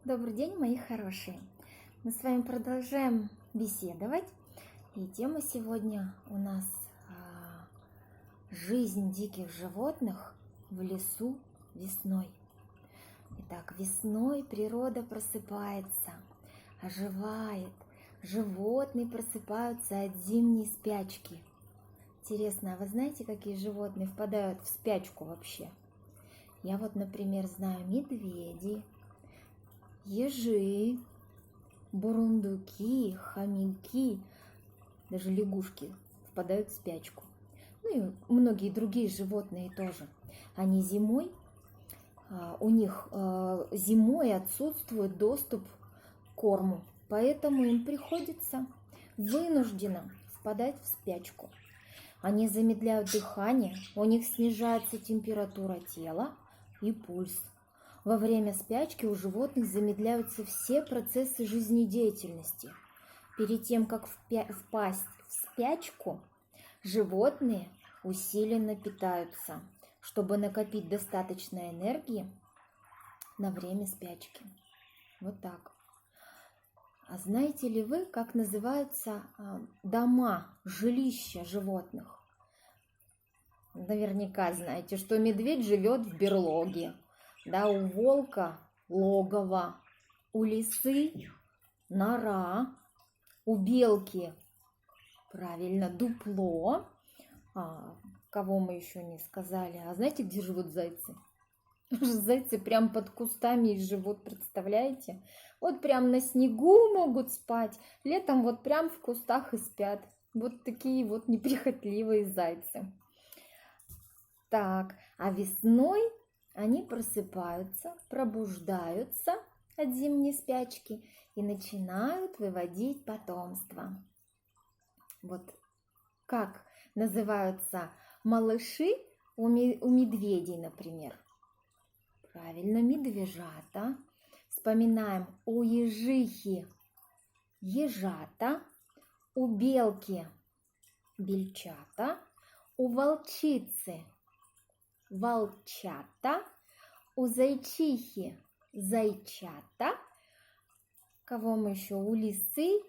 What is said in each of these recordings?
Добрый день, мои хорошие! Мы с вами продолжаем беседовать. И тема сегодня у нас жизнь диких животных в лесу весной. Итак, весной природа просыпается, оживает. Животные просыпаются от зимней спячки. Интересно, а вы знаете, какие животные впадают в спячку вообще? Я вот, например, знаю медведи, ежи, бурундуки, хомяки, даже лягушки впадают в спячку. Ну и многие другие животные тоже. Они зимой, у них зимой отсутствует доступ к корму, поэтому им приходится вынужденно впадать в спячку. Они замедляют дыхание, у них снижается температура тела и пульс. Во время спячки у животных замедляются все процессы жизнедеятельности. Перед тем, как впасть в спячку, животные усиленно питаются, чтобы накопить достаточно энергии на время спячки. Вот так. А знаете ли вы, как называются дома, жилища животных? Наверняка знаете, что медведь живет в берлоге. Да, у волка логово, у лисы нора, у белки, правильно, дупло. Кого мы еще не сказали? А знаете, где живут зайцы? Зайцы прям под кустами живут, представляете? Вот прям на снегу могут спать, летом вот прям в кустах и спят. Вот такие вот неприхотливые зайцы. Так, а весной они просыпаются, пробуждаются от зимней спячки и начинают выводить потомство. Вот как называются малыши у медведей, например? Правильно, медвежата. Вспоминаем, у ежихи ежата, у белки бельчата, у волчицы волчата, у зайчихи зайчата. Кого мы еще? У лисы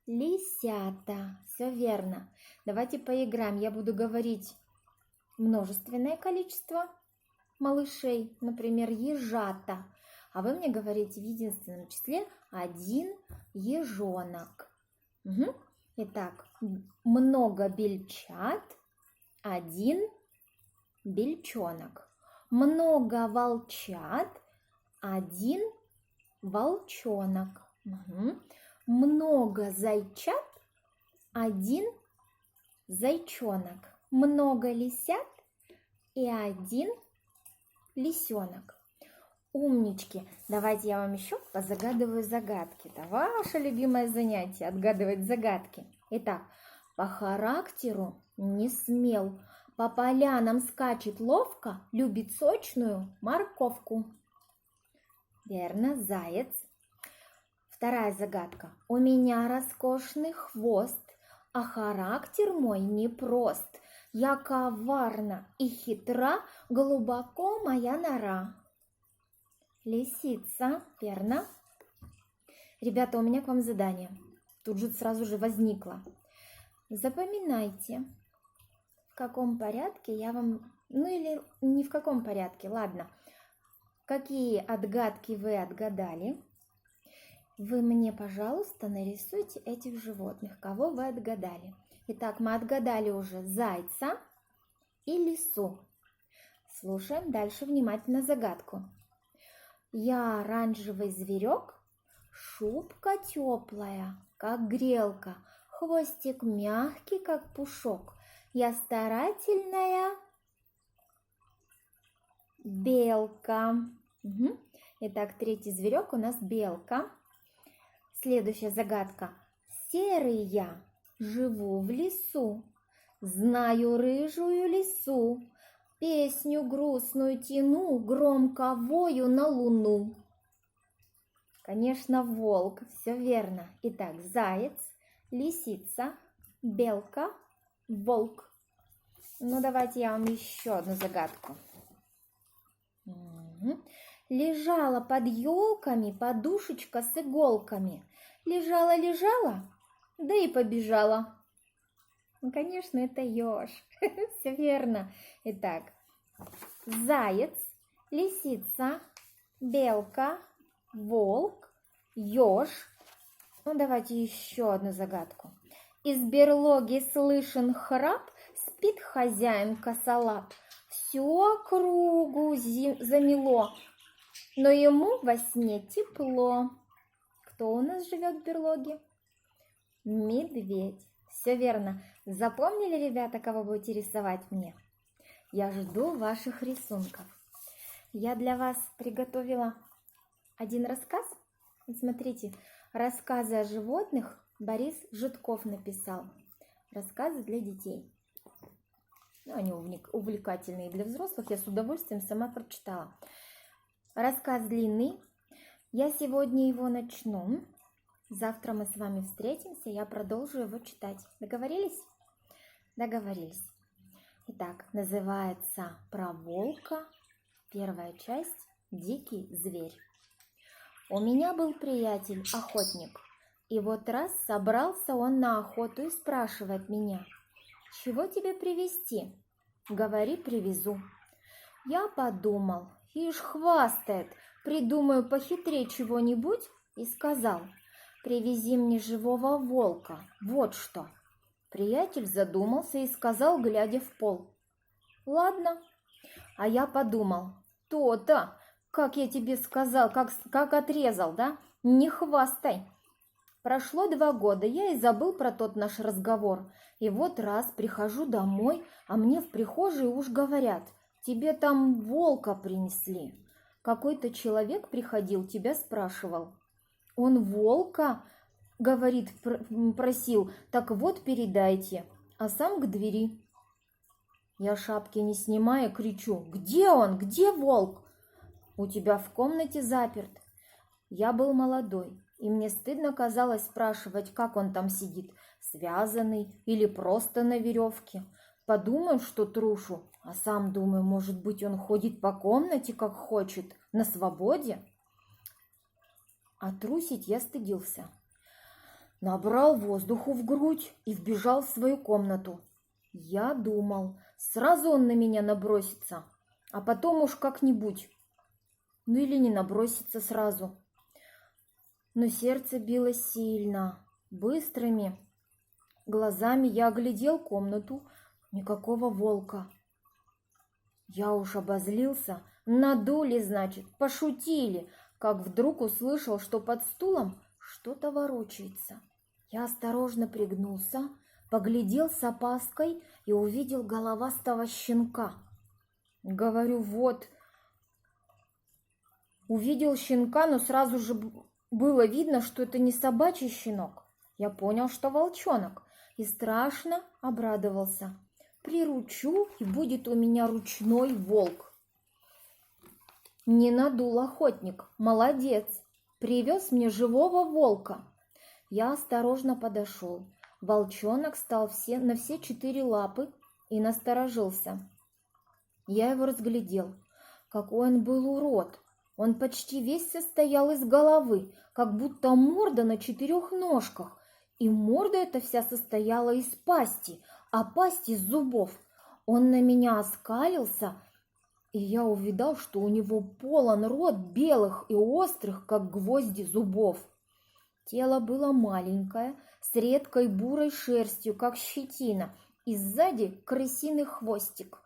лисята. Все верно. Давайте поиграем. Я буду говорить множественное количество малышей, например, ежата. А вы мне говорите в единственном числе один ежонок. Угу. Итак, много бельчат, один бельчонок. Много волчат, один волчонок. Угу. Много зайчат, один зайчонок. Много лисят и один лисенок. Умнички! Давайте я вам еще позагадываю загадки. Это ваше любимое занятие — отгадывать загадки. Итак, по характеру не смел, по полянам скачет ловко, любит сочную морковку. Верно, заяц. Вторая загадка. У меня роскошный хвост, а характер мой непрост. Я коварна и хитра, глубоко моя нора. Лисица, верно? Ребята, у меня к вам задание. Тут же сразу же возникло. Запоминайте, в каком порядке я вам... Ну или не в каком порядке, ладно. Какие отгадки вы отгадали? Вы мне, пожалуйста, нарисуйте этих животных, кого вы отгадали. Итак, мы отгадали уже зайца и лису. Слушаем дальше внимательно загадку. Я оранжевый зверек, шубка теплая, как грелка, хвостик мягкий, как пушок. Я старательная белка. Угу. Итак, третий зверек у нас белка. Следующая загадка. Серый я, живу в лесу, знаю рыжую лису, песню грустную тяну, громко вою на луну. Конечно, волк, все верно. Итак, заяц, лисица, белка, волк. Ну, давайте я вам еще одну загадку. Лежала под елками подушечка с иголками. Лежала, да и побежала. Ну, конечно, это еж. Все верно. Итак, заяц, лисица, белка, волк, еж. Ну, давайте еще одну загадку. Из берлоги слышен храп, спит хозяин косолап. Всю округу замело, но ему во сне тепло. Кто у нас живет в берлоге? Медведь. Все верно. Запомнили, ребята, кого будете рисовать мне? Я жду ваших рисунков. Я для вас приготовила один рассказ. Вот смотрите, рассказы о животных Борис Житков написал. Рассказы для детей. Ну, они увлекательные для взрослых. Я с удовольствием сама прочитала. Рассказ длинный. Я сегодня его начну. Завтра мы с вами встретимся. Я продолжу его читать. Договорились? Договорились. Итак, называется «Про волка». Первая часть «Дикий зверь». У меня был приятель, охотник. И вот раз собрался он на охоту и спрашивает меня: «Чего тебе привезти?» Говори, привезу. Я подумал, ишь хвастает, придумаю похитрее чего-нибудь, и сказал: «Привези мне живого волка, вот что». Приятель задумался и сказал, глядя в пол: «Ладно». А я подумал: «То-то, как я тебе сказал, как отрезал, да? Не хвастай». Прошло 2 года, я и забыл про тот наш разговор. И вот раз прихожу домой, а мне в прихожей уж говорят: «Тебе там волка принесли». Какой-то человек приходил, тебя спрашивал. Он волка, говорит, просил, так вот передайте, а сам к двери. Я шапки не снимая кричу: «Где он? Где волк?» «У тебя в комнате заперт». Я был молодой, и мне стыдно казалось спрашивать, как он там сидит, связанный или просто на веревке. Подумаю, что трушу, а сам думаю, может быть, он ходит по комнате, как хочет, на свободе. А трусить я стыдился. Набрал воздуху в грудь и вбежал в свою комнату. Я думал, сразу он на меня набросится, а потом уж как-нибудь. Ну или не набросится сразу. Но сердце билось сильно. Быстрыми глазами я оглядел комнату. Никакого волка. Я уж обозлился. Надули, значит, пошутили. Как вдруг услышал, что под стулом что-то ворочается. Я осторожно пригнулся, поглядел с опаской и увидел головастого щенка. Говорю, вот. Увидел щенка, но сразу же было видно, что это не собачий щенок. Я понял, что волчонок, и страшно обрадовался. Приручу, и будет у меня ручной волк. Не надул охотник, молодец, привез мне живого волка. Я осторожно подошел. Волчонок стал на все 4 лапы и насторожился. Я его разглядел. Какой он был урод! Он почти весь состоял из головы, как будто морда на 4 ножках. И морда эта вся состояла из пасти, а пасть из зубов. Он на меня оскалился, и я увидал, что у него полон рот белых и острых, как гвозди, зубов. Тело было маленькое, с редкой бурой шерстью, как щетина, и сзади крысиный хвостик.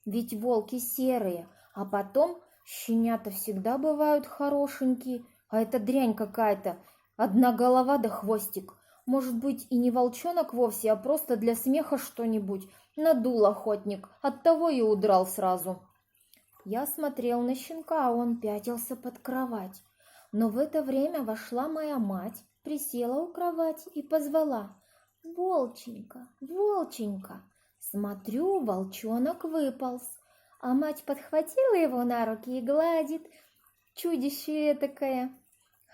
Ведь волки серые, а потом щенята всегда бывают хорошенькие, а это дрянь какая-то, одна голова да хвостик. Может быть, и не волчонок вовсе, а просто для смеха что-нибудь. Надул охотник, оттого и удрал сразу. Я смотрел на щенка, а он пятился под кровать. Но в это время вошла моя мать, присела у кровати и позвала: «Волченька, волченька!» Смотрю, волчонок выполз, а мать подхватила его на руки и гладит. Чудище этакое.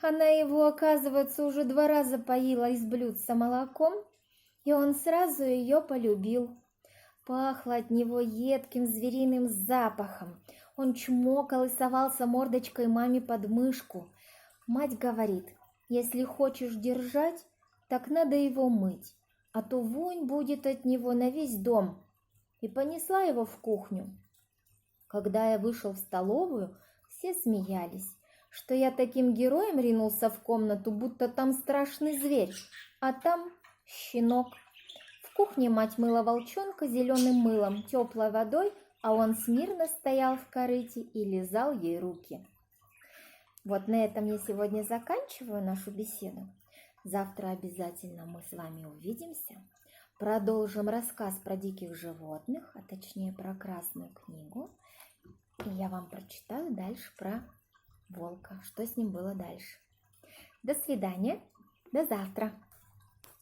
Она его, оказывается, уже 2 раза поила из блюдца молоком, и он сразу ее полюбил. Пахло от него едким звериным запахом. Он чмокал и совался мордочкой маме под мышку. Мать говорит, если хочешь держать, так надо его мыть, а то вонь будет от него на весь дом. И понесла его в кухню. Когда я вышел в столовую, все смеялись, что я таким героем ринулся в комнату, будто там страшный зверь, а там щенок. В кухне мать мыла волчонка зеленым мылом, теплой водой, а он смирно стоял в корыте и лизал ей руки. Вот на этом я сегодня заканчиваю нашу беседу. Завтра обязательно мы с вами увидимся. Продолжим рассказ про диких животных, а точнее про Красную книгу. И я вам прочитаю дальше про волка, что с ним было дальше. До свидания, до завтра.